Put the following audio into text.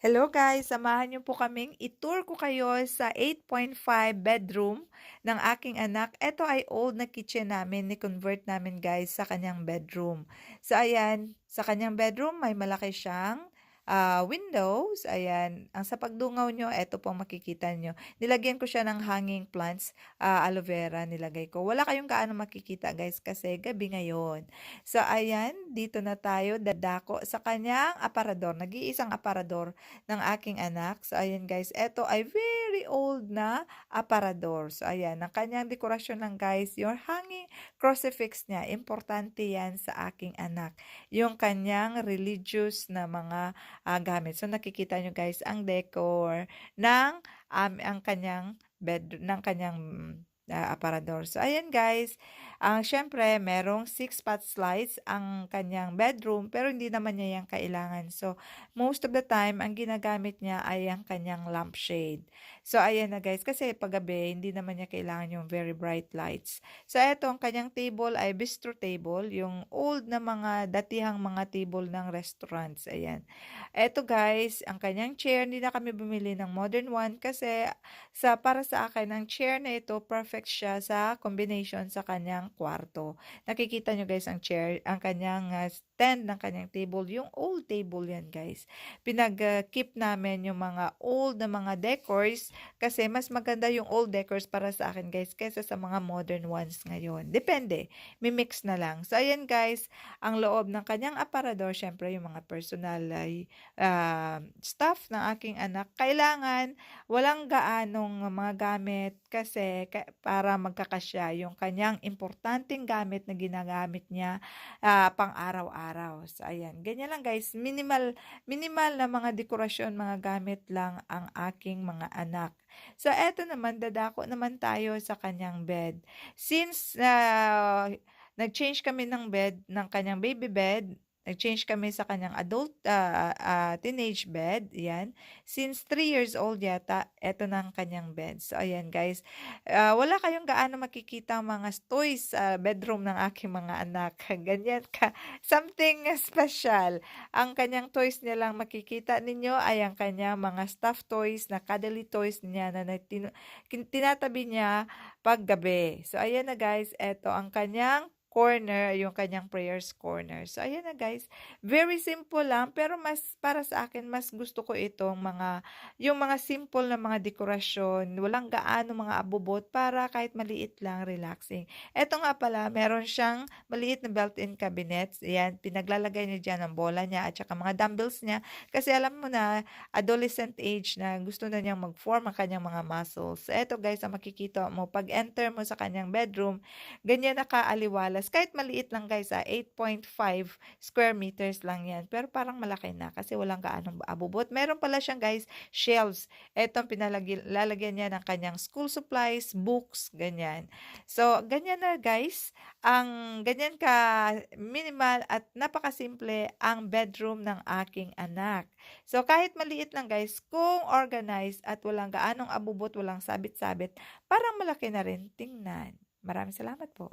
Hello guys, samahan niyo po kaming i-tour ko kayo sa 8.5 bedroom ng aking anak. Ito ay old na kitchen namin, ni-convert namin guys sa kanyang bedroom. So ayan, sa kanyang bedroom may malaki siyang windows. Ayan, ang sa pagdungaw nyo, ito po makikita nyo. Nilagyan ko siya ng hanging plants, aloe vera nilagay ko. Wala kayong gaano makikita guys kasi gabi ngayon. So ayan, dito na tayo dadako sa kanyang aparador. Nag-iisang aparador ng aking anak. So, ayan guys, ito ay very old na aparador. So, ayan, ang kanyang dekorasyon lang guys, yung hanging crucifix niya, importante yan sa aking anak. Yung kanyang religious na mga gamit. So, nakikita nyo guys, ang decor ng ang kanyang bed, ng kanyang aparador. So, ayan guys, syempre, merong 6 pot slides ang kanyang bedroom, pero hindi naman niya yan kailangan. So, most of the time, ang ginagamit niya ay ang kanyang lampshade. So, ayan na guys, kasi paggabi, hindi naman niya kailangan yung very bright lights. So, eto, ang kanyang table ay bistro table, yung old na mga datihang mga table ng restaurants. Ayan. Eto guys, ang kanyang chair, hindi na kami bumili ng modern one kasi para sa akin, ang chair na ito, perfect siya sa combination sa kanyang kwarto. Nakikita nyo guys ang chair, ang kanyang stand ng kanyang table, yung old table yan guys. Pinag-keep namin yung mga old na mga decors kasi mas maganda yung old decors para sa akin guys kaysa sa mga modern ones ngayon. Depende, may mix na lang. So ayan guys, ang loob ng kanyang aparador, syempre yung mga personal ay stuff ng aking anak. Kailangan walang gaanong mga gamit kasi para magkakasya yung kanyang importanteng gamit na ginagamit niya pang-araw-araw. So, ayan. Ganyan lang guys. Minimal na mga dekorasyon, mga gamit lang ang aking mga anak. So, eto naman, dadako naman tayo sa kanyang bed. Since nag-change kami ng bed, ng kanyang baby bed, nag-change kami sa kanyang adult teenage bed. Yan. Since 3 years old yata, eto na ang kanyang bed. So, ayan guys. Wala kayong gaano makikita mga toys sa bedroom ng aking mga anak. Ganyan ka. Something special. Ang kanyang toys niya lang makikita ninyo ay ang kanyang mga stuffed toys na cuddly toys niya na tinatabi niya paggabi. So, ayan na guys. Eto ang kanyang corner, yung kanyang prayers corner. So, ayan na guys. Very simple lang, pero mas para sa akin, mas gusto ko itong yung mga simple na mga dekorasyon, walang gaano mga abubot para kahit maliit lang, relaxing. Eto nga pala, meron siyang maliit na built-in cabinets. Ayan, pinaglalagay niya dyan ang bola niya at saka mga dumbbells niya. Kasi alam mo na, adolescent age na gusto na niyang mag-form ang kanyang mga muscles. So, eto guys, ang makikita mo, pag enter mo sa kanyang bedroom, ganyan nakaaliwalas. Kahit maliit lang guys, 8.5 square meters lang yan. Pero parang malaki na kasi walang gaanong abubot. Meron pala siyang guys, shelves. Etong lalagyan niya ng kanyang school supplies, books, ganyan. So, ganyan na guys. Ganyan ka minimal at napakasimple ang bedroom ng aking anak. So, kahit maliit lang guys, kung organized at walang gaanong abubot, walang sabit-sabit, parang malaki na rin tingnan. Maraming salamat po.